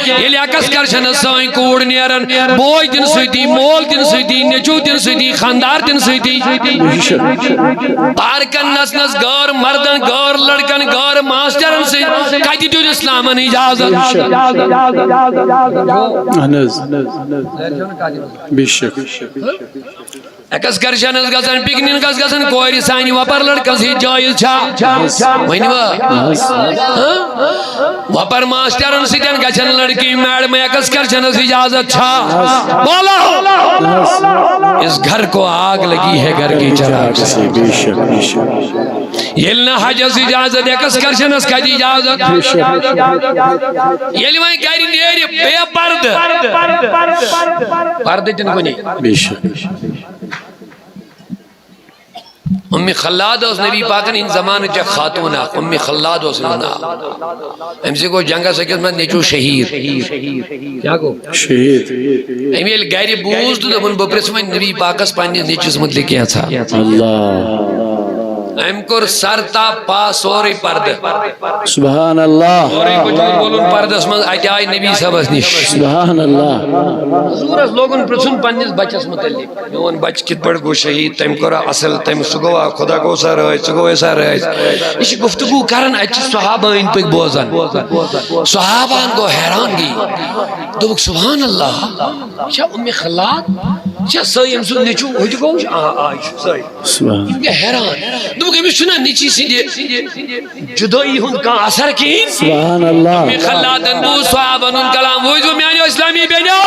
یلی اکس کرشن سائیں کوڑ نیرن بوئی دن سویتی مول دن سویتی نچو دن سویتی خاندار دن سویتی پارکن نس نس گور مردن گور لڑکن گور ماسٹرن سے کہتی تو اسلامن اجازت اکس کرشن گزن پکنن کس گزن کوئی سانی وپر لڑکن سے جائز چھا وینی وپر ماسٹرن سے جن گچن لڑکی میڈم اکس کرشن اجازت چھا بولو اس گھر کو آگ لگی ہے گھر کی چراغ سے یلنا حجز اجازت اکس کرشن اس کا اجازت یلی وہیں کہہ رہی نیری بے پرد جن کو نہیں امی خلاد اس نبی پاکن ان زمان جا خاتونہ امی خلاد اس نبی ہم سے کو جنگا سکت میں نیچو شہید کیا کو شہید امی گیری بوز تو دبن بپرس میں نبی پاکس پانی نیچوز مطلق کیا تھا اللہ ہم کر سرتا پاس اوری پرد سبحان اللہ اوری کچھ بولن پرد اس میں اجائی نبی صاحب اس نش سبحان اللہ حضور اس لوگن پرسن پنیس بچس متعلق میون بچ کت پڑ گو شہید تم کرا اصل تم سگوا خدا کو سا رہے سگو ایسا رہے اس گفتگو کرن اچھی صحابہ ان پہ بوزن صحابہ ان کو حیران گی دوک سبحان اللہ کیا امی خلاد کیا سائی ہم سن نیچو ہوئی تو گوش آئیش سائی ان کے حیران دوک ہمیں سنا نیچی سی جدائی ہن کا اثر کی سبحان اللہ امی خلاد اندو صحابہ ان کلام ہوئی جو میانی اسلامی بیجو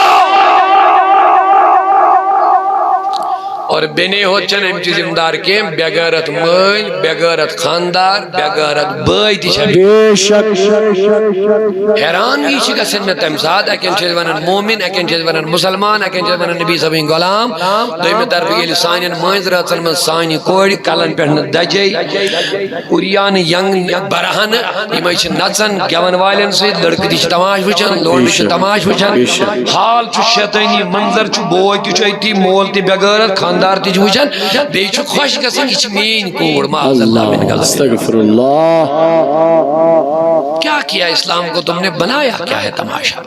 اور بینے ہو چن ہم چیز امدار کے بیغارت مائل بیغارت خاندار بیغارت بائی تیشا بے شک حیران گی شکا سنت امساد اکن چیز ونن مومن اکن چیز ونن مسلمان اکن چیز ونن نبی صاحبین غلام دوئی طرف گیلی سانین مائز راتن من سانی کوڑی کلن پہن دجی اوریان ینگ برہن ایمائش نچن گیون والن سے لڑک دیش تماش وچن لوڑ دیش تماش وچن حال چو شیطانی منظر چو بوئی تی چوئی مول تی بیغارت خاندار دار تیج وچن بیچو خوش گسن اچھ مین کوڑ معاذ اللہ من غلط استغفر اللہ کیا کیا اسلام کو تم نے بنایا کیا ہے تماشا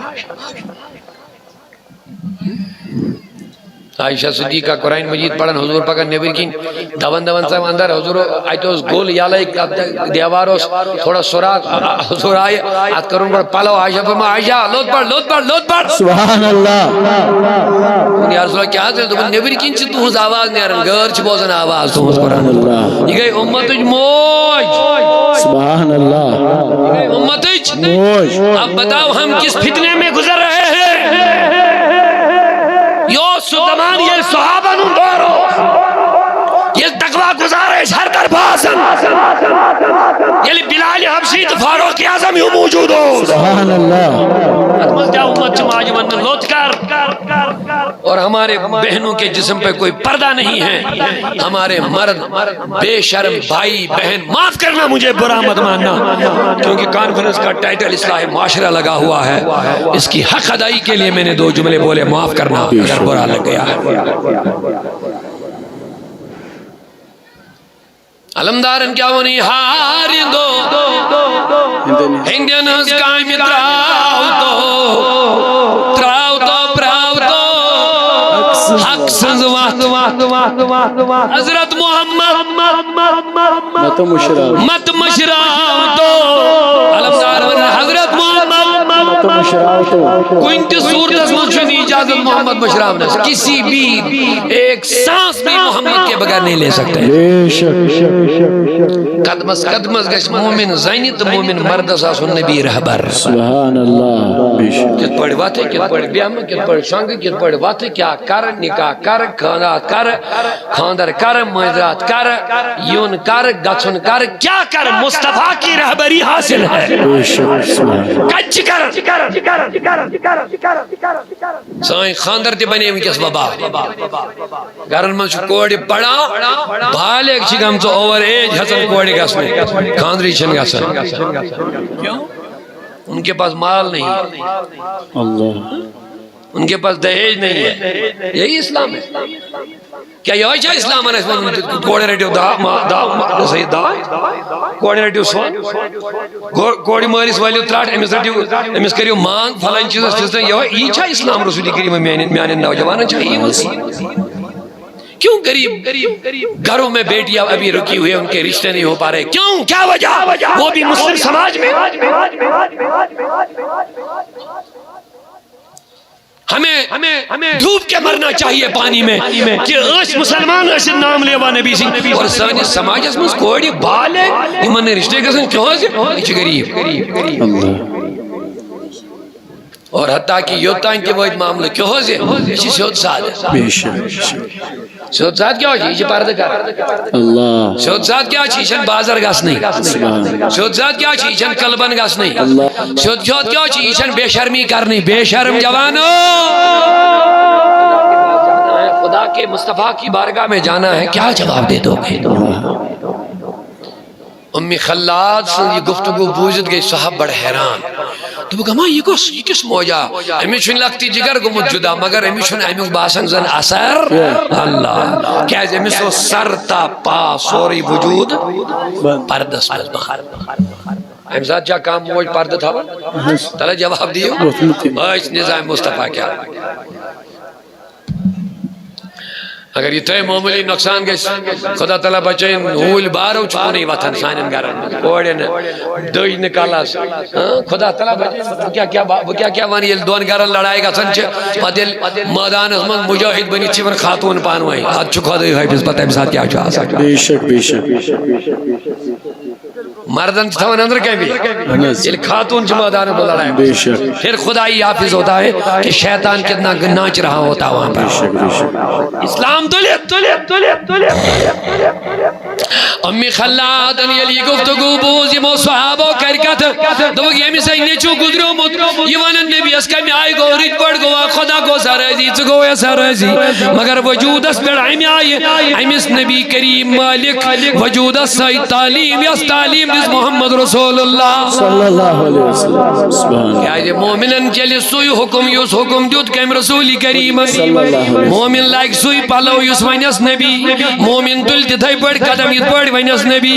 عائشہ صدیقہ قرآن مجید پڑھن حضور پاکن نبی کی دون دون سے اندر حضور آئیتو اس گول یالا ایک دیواروس تھوڑا سراغ حضور آئے آت کرون پر پالو عائشہ فرما عائشہ لوت پڑھ لوت پڑھ لوت پڑھ سبحان اللہ یا رسول اللہ کیا حضرت تو نبی کی چھ تو ہز آواز نہیں آرہن گھر چھ بوزن آواز تو ہز قرآن یہ گئی امتج موج سبحان اللہ یہ گئی امتج موج اب بتاؤ ہم کس فتنے میں گزر رہے ہیں یو سدمان یہ صحابہ نو دورو یہ تقوی گزارش ہر در باسن یہ بلال حبشی تو فاروق اعظم یوں موجود ہو سبحان اللہ اتمز کیا امت چماج من لوت کر اور ہمارے بہنوں کے جسم پہ کوئی پردہ نہیں ہے ہمارے مرد بے شرم بھائی بہن معاف کرنا مجھے برا مت ماننا کیونکہ کانفرنس کا ٹائٹل اصلاح معاشرہ لگا ہوا ہے اس کی حق ادائی کے لیے میں نے دو جملے بولے معاف کرنا اگر برا لگ گیا علمدارن کیا ونی ہاری دو انڈین ہز کامی تراؤ تو پراؤ تو حق سنز حضرت محمد مت مشراؤ تو علمدارن حضرت محمد کوئی تی صورت اس مجھنی اجازت محمد مشراؤ نے کسی بھی ایک سانس بھی محمد کے بغیر نہیں لے سکتے قدمس قدمس گش مومن زینی تو مومن مرد ساسو نبی رہبر سبحان اللہ کت پڑھ واتے کت پڑھ بیام کت پڑھ شانگ کت پڑھ واتے کیا کر نکاح کر خاندات کر خاندر کر معذرات کر یون کر گچن کر کیا کر مصطفیٰ کی رہبری حاصل ہے کچ کر سائیں خاندر تی بنے کس بابا گرن من چھ کوڑی پڑا بھالے چگم تو اوور ایج حسن کوڑی گسنے خاندری چھن گسن ان کے پاس مال نہیں اللہ ان کے پاس دہیج نہیں ہے یہی اسلام ہے کیا یہ چھا اسلام کوڑے رٹو کوڑے رٹو سون کوڑی مالس والو تراٹ امس رٹو امس کریو مانگ فلان چیز یہ چھا اسلام رسول کریم میان نوجوان چاہیے کیوں غریب گھروں میں بیٹیاں ابھی رکی ہوئی ان کے رشتے نہیں ہو پا رہے کیوں کیا وجہ وہ بھی مسلم سماج میں ہمیں ڈوب کے مرنا چاہیے پانی میں کہ اس مسلمان اس نام لیوا نبی سی اور سانی سماج اس مز کوڑی بال ہے ایمان رشتے گژھن کیوں ہے یہ غریب اور حتیٰ کہ یوتان کے وہ معاملہ کیوں ہے یہ سیود ساد سیود ساد کیا ہوئی یہ پردہ کر سیود ساد کیا ہوئی یہ بازار گاس نہیں سیود ساد کیا ہوئی یہ قلبن گاس نہیں سیود ساد کیا ہوئی یہ بے شرمی کرنی بے شرم جوانو خدا کے مصطفیٰ کی بارگاہ میں جانا ہے کیا جواب دے دو گے امی خلاد سے یہ گفتگو بوجھت گئی صاحب بڑا حیران تو وہ کہا یہ کس موجہ امی چھن لگتی جگر گمت جدا مگر امی چھن امی باسن زن اثر اللہ کیا امی سو سر تا پا سوری وجود پردس مز بخار امی ساتھ جا کام موج پرد تھا تلا جواب دیو آج نظام مصطفیٰ کیا اگر یہ تے معمولی نقصان گئے خدا تعالیٰ بچائیں ہول بارو چھو نہیں وطن سانن گرن کوڑے نے دوئی نکالا خدا تعالیٰ بچائیں کیا وانی یہ دون گرن لڑائی گا سنچے پدل مادان از من مجاہد بنی چیور خاتون پانوائی آج چکا دوئی ہوئی پیس پتہ امساد کیا چاہا سکتا بے شک مردن تھوان اندر کہیں بھی یہ خاتون جو مادان کو لڑائی پھر خدای حافظ ہوتا ہے کہ شیطان کتنا ناچ رہا ہوتا وہاں پر اسلام امی خلادن یلی گفتگو بوزی مو صحابو کرکت دوگ یمی سے نیچو گدرو مد یوان نبی اس کمی آئی گو ریت پڑ گوا خدا کو سرزی چگو ایسا رزی مگر وجود اس پر عمی آئی امیس نبی کریم مالک وجود اس سائی تعلیم یس تعلیم اس محمد رسول اللہ صلی اللہ علیہ وسلم کیا یہ مومنن چلی سوئی حکم یس حکم دیت کم رسول کریم مومن لائک سوئی پالو یس ونیس نبی مومن تل تتھائی پڑ قدم یت پڑ ونیس نبی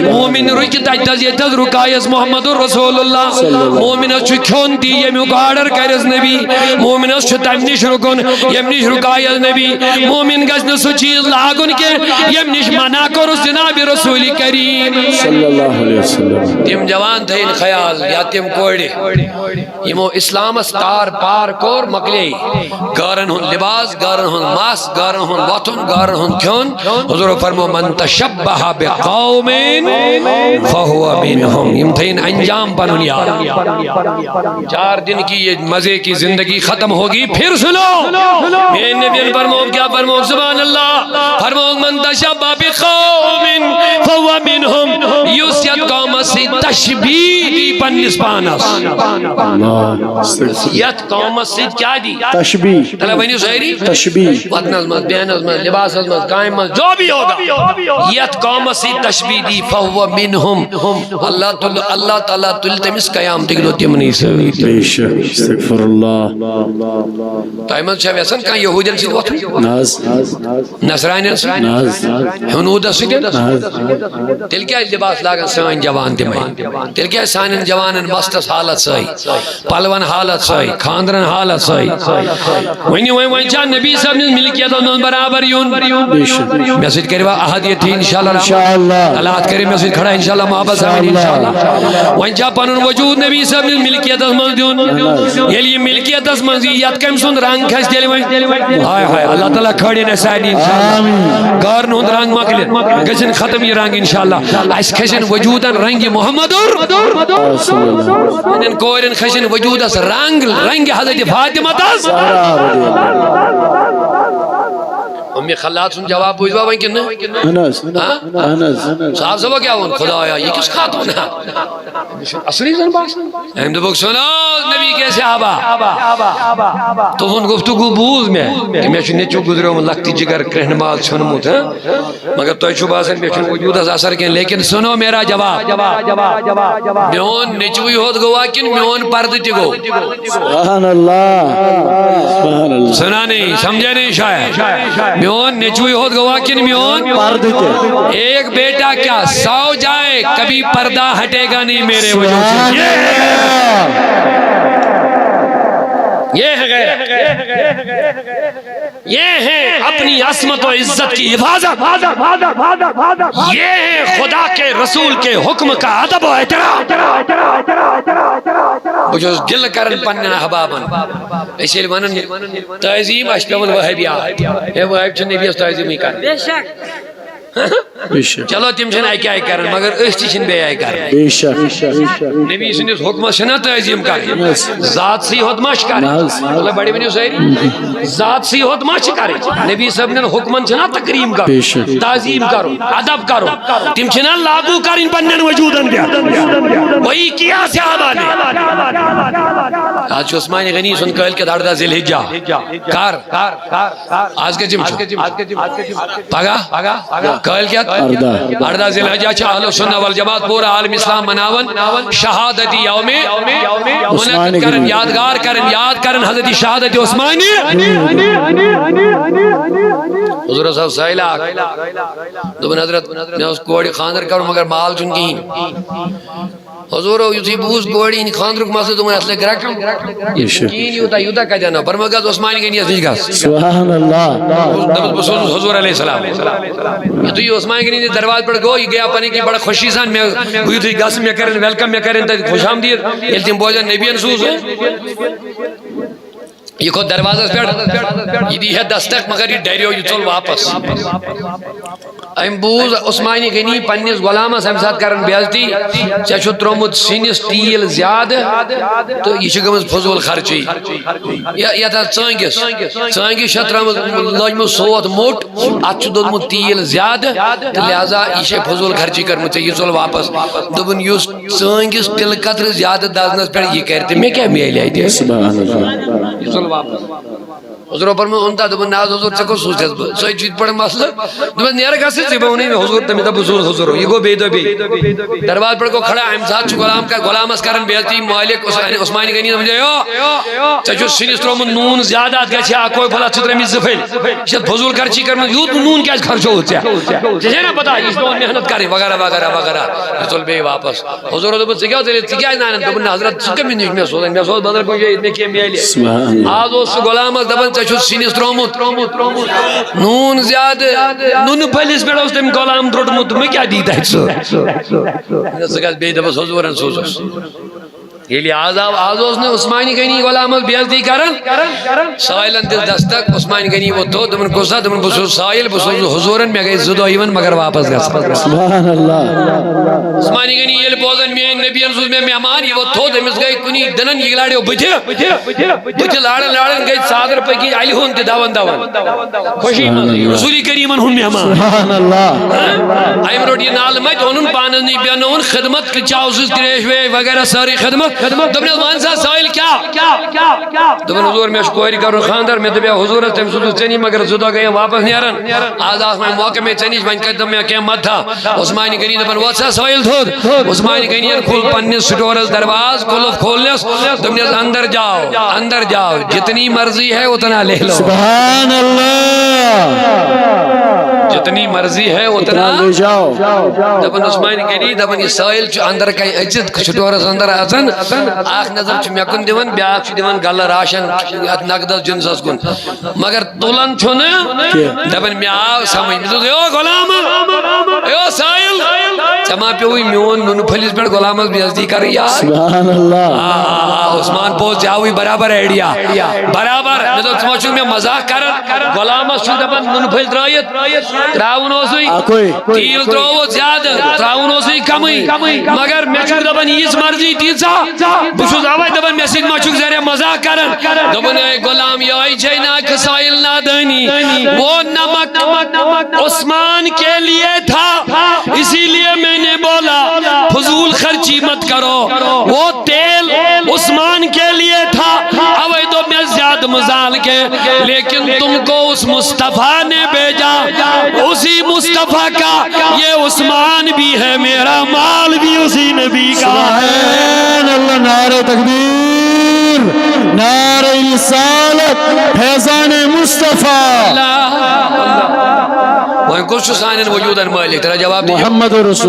مومن رکی تجتز یتز رکایس محمد رسول اللہ مومن اس چھون دی یمیوک آرڈر کرس نبی مومن اس تمنش رکن یمنش رکایس نبی مومن گزن سو چیز لاغن کے یمنش منع کرس جناب رسول کریم صلی اللہ علیہ وسلم تم جوان تھے ان خیال یا تم کوڑے یمو اسلام استار پار کور مکلی گارن ہن لباس گارن ہن ماس گارن ہن وطن گارن ہن کیون حضور فرمو من تشبہ بقوم فہو منہم یم تھے ان انجام پنن یار 4 دن کی یہ مزے کی زندگی ختم ہوگی پھر سنو میں نبی فرمو کیا فرمو سبحان اللہ فرمو من تشبہ بقوم فہو منہم یوسیت قوم سے تشبیح دی پنس پانس یت قوم سے کیا دی تشبیح تلا ونیو سہری تشبیح وطن ازمت بین ازمت لباس ازمت قائم ازمت جو بھی ہوگا یت قوم سے تشبیح دی فہو منہم اللہ تعالیٰ تل تمس قیام تکلو تمنی سوی بے شک استغفر اللہ تائمت شاہ ویسن کہاں یہودین سی وطن ناز نصرائنین سی ناز ہنودہ سی تل کیا لباس لاغن سائن جوان تمہیں تل کیا سائن جوانن مستس حالت سائی پلون حالت سائی خاندرن حالت سائی وہیں چاہ نبی صاحب نے ملکیت انہوں برابر یون میسج کروا احادیت تھی انشاءاللہ اللہ کرے میسج کھڑا انشاءاللہ محبت سامن انشاءاللہ وہیں چاہ پانون وجود نبی صاحب نے ملکیت اسمان دیون یہ لیے ملکیت اسمان دیت کم سن رنگ کھس دیلی وہیں ہائے ہائے اللہ تعالیٰ کھڑی نسائنی انشاءاللہ گارن ہند رنگ مکلن گشن ختم یہ رنگ انشاءاللہ اس کھشن وجودن رنگ محمد ان کورن کھشن وجود اس رنگ حضرت فاطمہ تاز امی خلات سن جواب بوجھوا وہیں کن انس صاحب صاحب کیا ہون خدا آیا یہ کس خاتون ہے اصلی زن باس احمد بک سنا نبی کے صحابہ تو ہن گفتگو بوز میں کہ میں چھنے چو گزرے ہوں لگتی جگر کرہنمال چھنموت ہے مگر تو چھو باسن میں چھن وجود از اثر کن لیکن سنو میرا جواب میون نچوی ہوت گوا کن میون پردتی گو سبحان اللہ سنا نہیں سمجھے نہیں شاید میون میون نیچوی ہوت گوا کن میون پردے ایک بیٹا کیا 100 جائے کبھی پردہ ہٹے گا نہیں میرے وجود سے. یہ ہے غیرت، یہ ہے اپنی عصمت و عزت کی حفاظت، یہ ہے خدا کے رسول کے حکم کا ادب و احترام. بجوز دل کرن پنن احبابن اسی لیے ونن تعظیم اش پیون وہابیا ہے وہاب چھ نبی تعظیم کر بے شک چلو تم چھن اکی اکی کرن مگر اس چھن بے اکی کرن بے شک نبی سندس حکم چھنا تعظیم کر ذات سی ہوت مش کر اللہ بڑی ونیو ساری ذات سی ہوت مش کر نبی صاحب نے حکمن چھنا تکریم کر تعظیم کرو ادب کرو تم چھنا لاگو کرن پنن وجودن پہ وہی کیا صحابہ نے. آج عثمان غنی سن کہل کے دھڑ دا ذی الحجہ کار آج کے جم پگا کہل کیا اردہ ذی الحجہ چاہ اہل سنہ والجماعت پورا عالم اسلام مناون شہادتی یوم منعقد کرن یاد کرن حضرت شہادت عثمانی. حضور صاحب سائلہ دوبن حضرت میں اس کوڑی خاندر کروں مگر مال چن کی حضور یوتی بوز کوڑی ان خاندر کو مسجد میں اصل گرکم کین یوتا کا جانا برمگا عثمانی کے نیت نہیں گا سبحان اللہ حضور علیہ السلام یہ تو یہ عثمان کے نیت دروازے پر گو یہ گیا پنے کی بڑا خوشی سان میں یوتی گس میں کرن ویلکم میں کرن تے خوش آمدید التم بوجا نبی انسوس یہ کو دروازہ پہ یہ دی ہے دستک مگر یہ ڈیریو یہ چل واپس ایم بوز عثمانی غنی پنیس غلامس ہم ساتھ کرن بیعزتی چاچو ترومت سینس تیل زیاد تو یہ چھ فضول خرچی یا تھا چانگس شترمت لجمت سوت موٹ ات چھ دودمت تیل زیاد لہذا یہ چھ فضول خرچی کرمت یہ چل واپس دبن یس چانگس تل قطر زیاد دازنس پہ یہ کرتے میں کیا میل آئی سبحان اللہ یہ چل واپس حضور پر میں انتا دبن ناز حضور چکو سوچت با سوئی چیز پڑھ مسئلہ دبن نیارہ کسی سے با انہیں حضور تمی تب حضور یہ گو بید و بید دربار پر کو کھڑا امساد چو غلام اسکرن بیلتی مالک عثمانی گنی نمجھے چچو سینسترو من نون زیادہ گیا چھے آکوئی پھلا چتر میں زفل شاید فضول کرچی کرن یوت نون کیا خرچو ہوتا ہے جیسے نا پتا اس دون محنت کریں وغیرہ وغیرہ وغیرہ رسول بے واپس حضور دبن سے کیا ہوتا ہے تکیا نانن دبن حضرت سکر میں نہیں میں سوز بدر کو یہ اتنے کیا میلی آج اس غلام دبن چچو سینس ترومت نون زیاد نون پھلیس بیڑا اس تم غلام دروٹمت میں کیا دیتا ہے سکر بے دبس حضورن سوزس یہ لئے آزوز نے عثمانی غنی غلامت بیعزتی کرن سائلن دل دستک عثمانی غنی وہ تو دمن گزا دمن بسوز سائل بسوز حضورن میں گئی زدو ایون مگر واپس گا سبحان اللہ عثمانی غنی یہ بوزن میں نبی انسوز میں مہمان یہ وہ تو دمس گئی کنی دنن یہ لاڑے بچے لارن گئی صادر پہ کی علی ہون تے داون خوشی رسولی کریمن ہون مہمان سبحان اللہ آئیم روڈ یہ نالمت انہوں پاننی بیانون خدمت چاوسز کریشوے وغیرہ ساری خدمت دبن ازمان سا سائل کیا دبن حضور میں شکوری کرو خاندر میں دبیا حضور تم سدو چنی مگر زدو گئے واپس نیرن آزاز میں موقع میں چنیش بن کر دم میں کیا مت تھا عثمانی غنی دبن وہ سا سائل تھود عثمانی غنی کھول پنیس سٹورز درواز کلف کھولنس دبن اندر جاؤ جتنی مرضی ہے اتنا لے لو سبحان اللہ جتنی مرضی ہے اتنا لے جاؤ دبن عثمانی غنی دبن یہ سائل چو اندر کہیں اجت سٹورز اندر آسن آخ نظر چھ میکن دیون بیاک چھ دیون گل راشن ات نقدس جنسس کن مگر تولن چھن دبن میں آو سمجھ میں تو غلام ایو سائل چما پیوئی میون نون پھلیس پر غلامت بیعزتی کر یار سبحان اللہ عثمان پوچھ جاوئی برابر ایڈیا برابر میں تو سمجھوں میں مزاق کرن غلامت چھو دبن نون پھل درائیت تراؤن ہو سوئی تیل درو زیادہ تراؤن ہو سوئی کمی مگر میں چھو دبن یہ مرضی تیزا بشوز آوائی دبن میں سید مچک زیرے مزاق کرن دبن اے غلام یائی چینا کسائل نادانی وہ نمک عثمان کے لیے تھا اسی لیے میں نے بولا فضول خرچی مت کرو وہ تیل عثمان کے لیے تھا آوائی دو میں زیادہ مزال کے لیکن تم کو اس مصطفیٰ نے بھیجا اسی مصطفیٰ کا یہ عثمان بھی ہے میرا مال بھی اسی نبی کا ہے سبحان اللہ نعرہ تکبیر نعرہ رسالت فیضان مصطفیٰ وہیں کچھ سانین وجودن مالک ترا جواب دیجئے محمد رسول